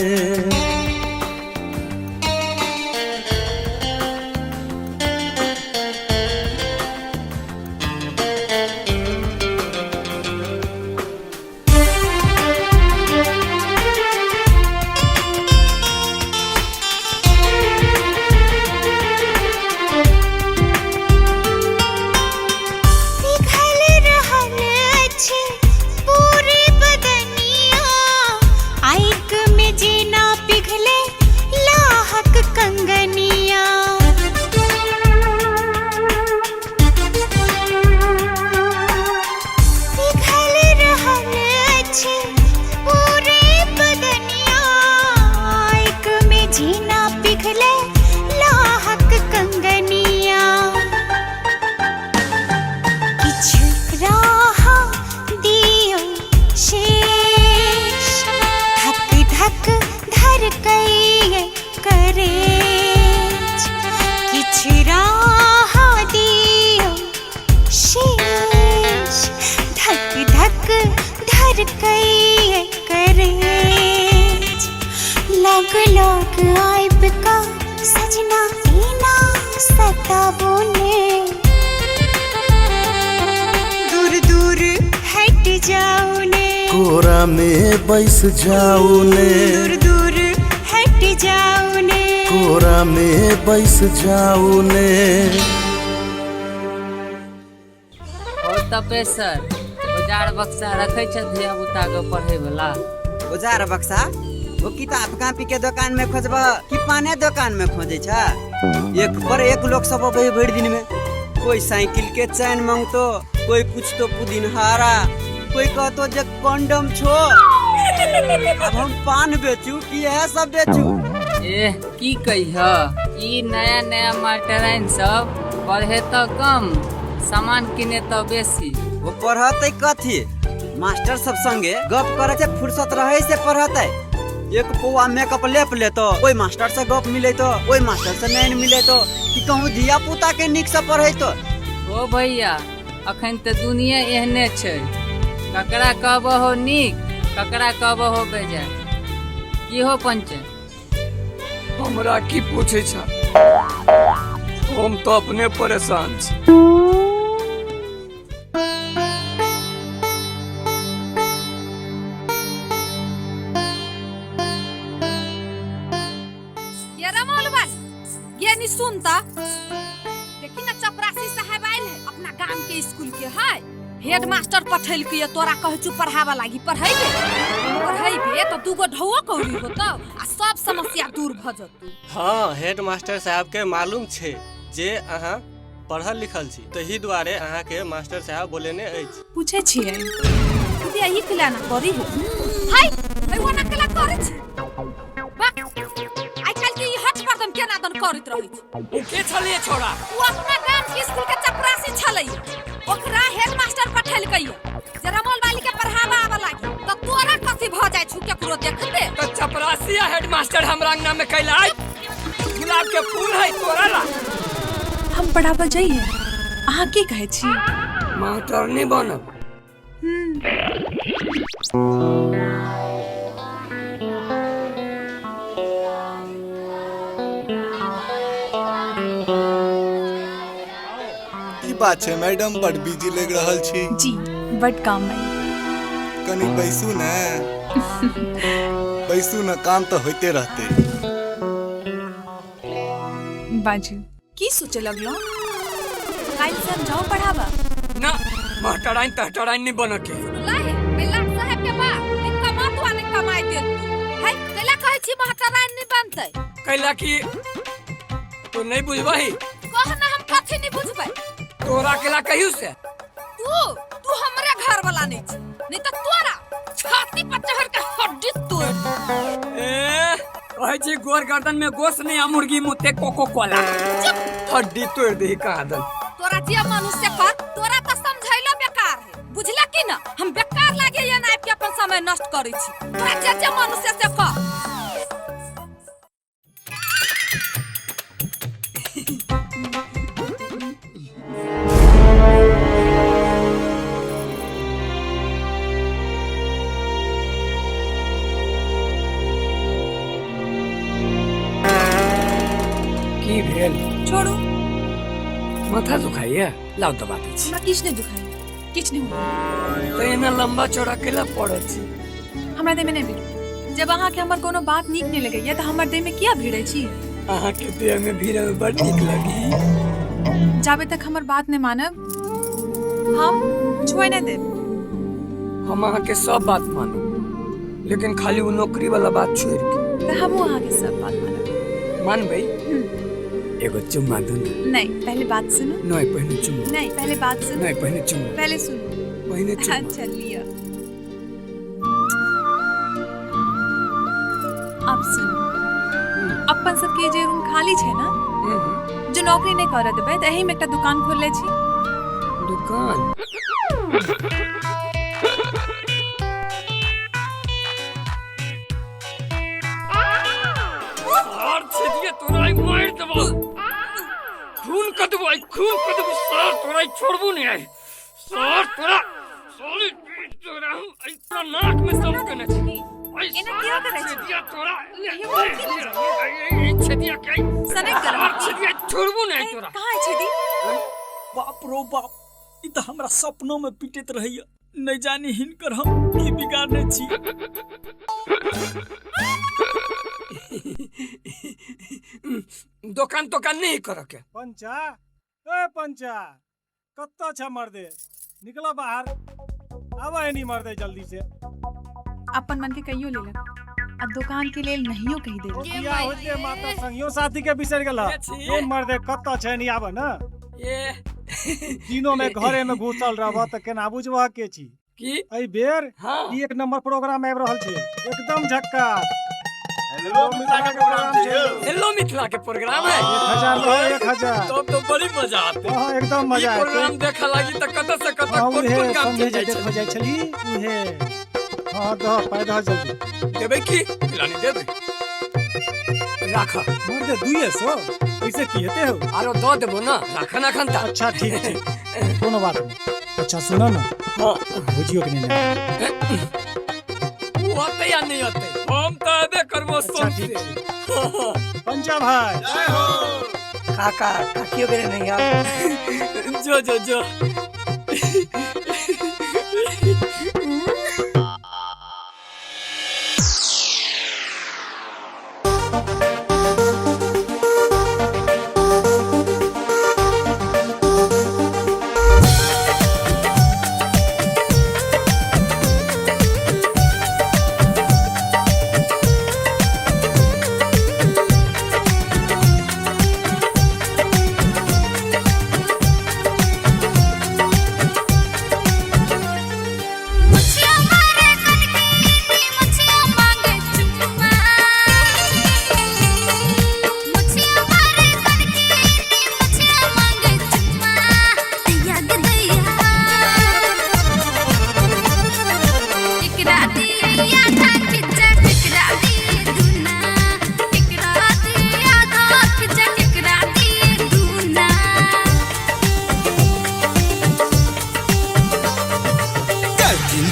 Speaker 15: कोरा में बैस जाऊ ने दूर दूर हट जाऊ ने कोरा में बैस जाऊ ने
Speaker 7: और तपेसर औजार बक्सा रखे छ धिया पुता के पढ़े वाला
Speaker 22: औजार बक्सा वो किताब कॉपी के दुकान में खोजबा कि पाने दुकान में खोजे छ एक पर एक लोग सब भर दिन में कोई साइकिल के चैन मांगतो कोई कुछ तो पुदीनहारा कोई कहतो जे कंडम छो अब हम पान बेचू कि यह सब बेचू
Speaker 7: की कहिह ई नया नया मास्टराइन सब पढ़े तो कम सामान किने तो बेसी
Speaker 22: वो पढ़ते कथी मास्टर सब संगे गप करे से फुर्सत रहे से पढ़ते एक पौआ मेकअप लेप ले तो कोई मास्टर से गप मिले तो कोई मास्टर से नहीं मिले तो कि कहूँ धिया पुता के निक से पढ़े तो
Speaker 7: ओ भैया अखन तो दुनिया एहने छै ककरा कहबहो नीक ककरा कहबहो बेजा की हो पंच
Speaker 13: हमरा की पूछे छ हम तो अपने परेशान छी
Speaker 17: ये रमोल बस ये नहीं सुनता देखी ना चपरासी साहब आइल है अपना गांव के स्कूल के है हेड मास्टर पठैल के तोरा कहचू पढ़ावा लागी पढ़ाइबे तो दूगो ढौआ कौड़ी होतो आ सब समस्या दूर भ जतू
Speaker 23: हां हेड मास्टर साहब के मालूम छे जे अहाँ पढ़ल लिखल छी तही द्वारे अहाँ के मास्टर साहब बोलेने अछि
Speaker 3: पूछे छियै
Speaker 17: दीदी यही किला ना करी हाय भाई वो ना किला करे छी बा आई काल के हट बर्दन केना दन करत रही
Speaker 13: ओ के छलिए छोरा
Speaker 17: वो अपना गांव के स्कूल के चपरासी छलै ओकरा हेड मास्टर पठैल कइया जे रमोल वाली के पढ़ावा आवा लागी त तोरा कथि भ जाय छु केकरो देखबे
Speaker 13: त चपरासी हेड मास्टर हमरा अंगना में कैला गुलाब के फूल है तोरा ला
Speaker 3: हम पढ़ावा जाइए अहाँ की कहै छी
Speaker 13: मास्टर नहीं बनब
Speaker 24: बात है मैडम बड़ बिजी लग रहल छी
Speaker 3: जी बड़ काम है
Speaker 24: कनी बैसू न बैसू न काम तो होते रहते
Speaker 3: बाजू की सोचे लगलो काल से हम जाओ पढ़ावा
Speaker 13: ना मास्टराइन तहटराइन नहीं बन के
Speaker 17: लाए बेला साहब के बा कमात वाले कमाई दे है कैला कहै छी मास्टराइन नहीं बनतै
Speaker 13: कैला की तो नहीं बुझबही
Speaker 17: कह ना हम कथि नहीं बुझबै
Speaker 13: तोरा केला कहियो से
Speaker 17: तू हमरे घर वाला नहीं तो तोरा छाती पर चढ़ के हड्डी तोड़
Speaker 13: ए
Speaker 14: कहे छी गोर गर्दन में गोश्त नहीं आ मुर्गी मुते कोको कोला हड्डी तोड़ दे कहाँ दन
Speaker 17: तोरा जे मनुष्य कर तोरा तो समझैलो बेकार है बुझला कि ना हम बेकार लागे ये नाइप के अपन समय नष्ट करै छी तोरा जे मनुष्य से कर
Speaker 14: की भेल
Speaker 3: छोड़ो
Speaker 14: माथा दुखाइए लाओ दबा दै छी
Speaker 3: हमरा किछ नहीं दुखाई किछ नहीं हुआ
Speaker 14: तो एना लंबा चौड़ा केला पड़ल छी
Speaker 3: हमरा देह में नहीं भीड़ जब अहाँ के हमर कोनो बात नीक नहीं लगैया तो हमर देह में किया भीड़ै छी
Speaker 14: अहाँ के देह में भीड़ में बड़ नीक लगी
Speaker 3: जाबे तक हमर बात नहीं मानब हम छुए नहीं देब
Speaker 14: हम अहाँ के सब बात मानो लेकिन खाली वो नौकरी वाला बात छोड़ के
Speaker 3: तो हम अहाँ के सब बात मानब
Speaker 14: मान भाई एगो चुम्मा दो
Speaker 3: नहीं पहले बात सुनो
Speaker 14: नहीं पहले चुम्मा
Speaker 3: नहीं पहले बात सुनो
Speaker 14: नहीं पहले चुम्मा
Speaker 3: पहले सुनो
Speaker 14: पहले चुम्मा
Speaker 3: अच्छा लिया अब सुनो अपन सबके जे रूम खाली छे ना जो नौकरी नहीं करत देबै त एही में एकटा दुकान खोलले छी
Speaker 14: दुकान और छेदिए तोराई मार देबो खून कदबो सर तोराई छोड़बो नहीं आई सर तोरा सोली तोरा हम ऐसा नाक में सब कने छी
Speaker 3: एना किया करे छी
Speaker 14: छेदिया तोरा छेदिया कई
Speaker 3: सने कर
Speaker 14: छेदिया छोड़बो नहीं तोरा
Speaker 3: कहां है छेदी
Speaker 14: बाप रो बाप ई त हमरा सपनों में पीटत रहैया नहीं जानी हिनकर हम की बिगाड़ने छी दुकान नहीं कर के
Speaker 18: पंचा ए पंचा कत्ता छ मर्दे निकला बाहर आवा नहीं मर्दे जल्दी से
Speaker 3: अपन मन के कहियो ले ले आ दुकान के लेल नहियो कहि दे
Speaker 18: किया होते माता संगियो साथी के बिसर गेला ए मर्दे कत्ता छ नहीं आवा ना
Speaker 14: ये
Speaker 18: तीनों में घरे में घुसल रहबा त केना बुझबा के छी
Speaker 14: की
Speaker 18: ए बेर
Speaker 14: हां
Speaker 18: ई एक नंबर प्रोग्राम आबि रहल छै एकदम झक्कास
Speaker 1: हेलो मिथिला के प्रोग्राम छै
Speaker 14: हेलो मिथिला के प्रोग्राम है
Speaker 18: 1000
Speaker 14: तब तो बड़ी मजा आते
Speaker 18: हां एकदम मजा आते
Speaker 14: प्रोग्राम देखा लगी त कत से कत कोन काम के
Speaker 18: जाय छली उहे हां द पैदा जल्दी
Speaker 14: देबे की खिलानी देबे राखा
Speaker 18: मर्दे 200 कैसे की हेते हो
Speaker 14: आरो दो देबो ना राखा ना खनता
Speaker 18: अच्छा ठीक कोनो बात नहीं अच्छा सुनो ना
Speaker 14: हां
Speaker 18: बुझियो कि नहीं
Speaker 14: वो आते या नहीं आते हम तो अबे करबो
Speaker 18: अच्छा ठीक पंचा भाई
Speaker 1: जय हो
Speaker 14: काका काकियो बेरे नहीं आ जो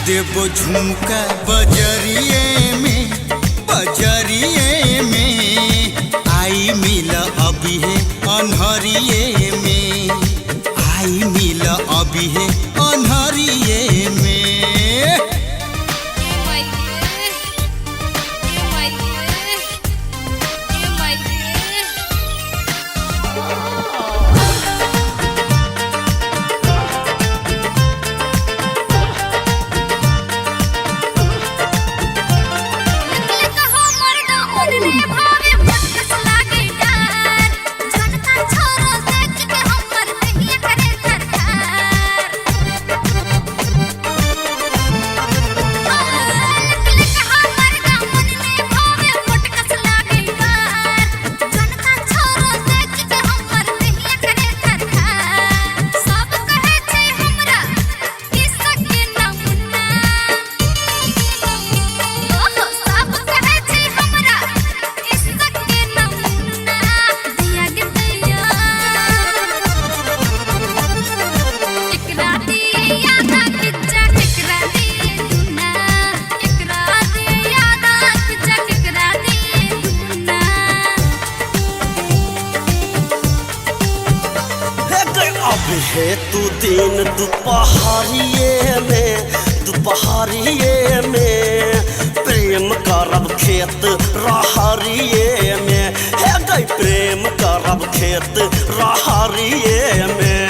Speaker 2: देबो झुमका बजरिए में आई मिल अभी है अनहरिए में आई मिल अभी है अनहरिए में
Speaker 21: भावे भक्ति लागे डर जनता छोरो
Speaker 8: अब है तू दिन दोपहरिए में प्रेम करब खेत रहरिए में, हे गई प्रेम करब खेत रहरिए में।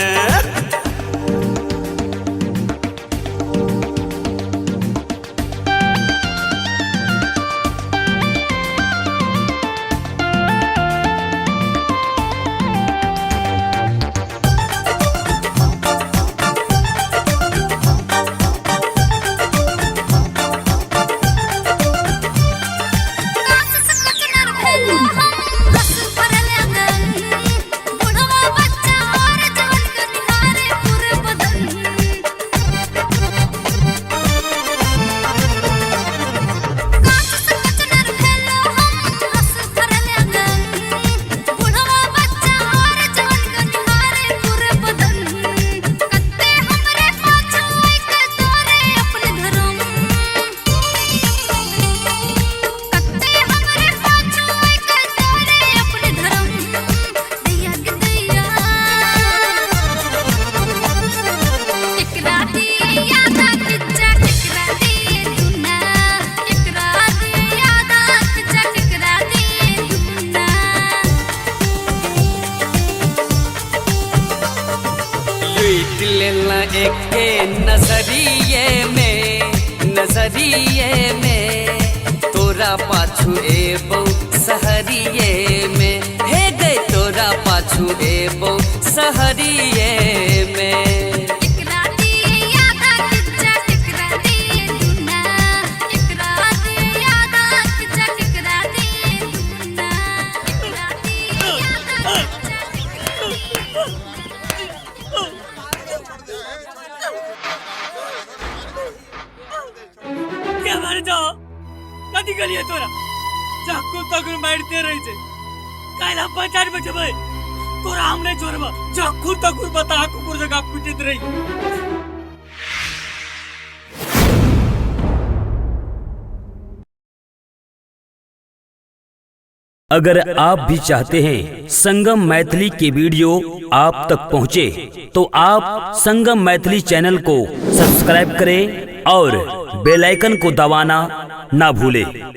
Speaker 9: नजरिए में तोरा पाछू एबो सहरिए में, हे गए तोरा पाछू एबो सहरिए में।
Speaker 14: कधी गली तोरा चाकू तकून मारते रही छे कायला पंचायत में जबे तोरा हमने छोड़बा चाकू तकून बता कुकुर जगह पिटित रही।
Speaker 12: अगर आप भी चाहते हैं संगम मैथिली के वीडियो आप तक पहुंचे तो आप संगम मैथिली चैनल को सब्सक्राइब करें और बेल आइकन को दबाना ना भूलें।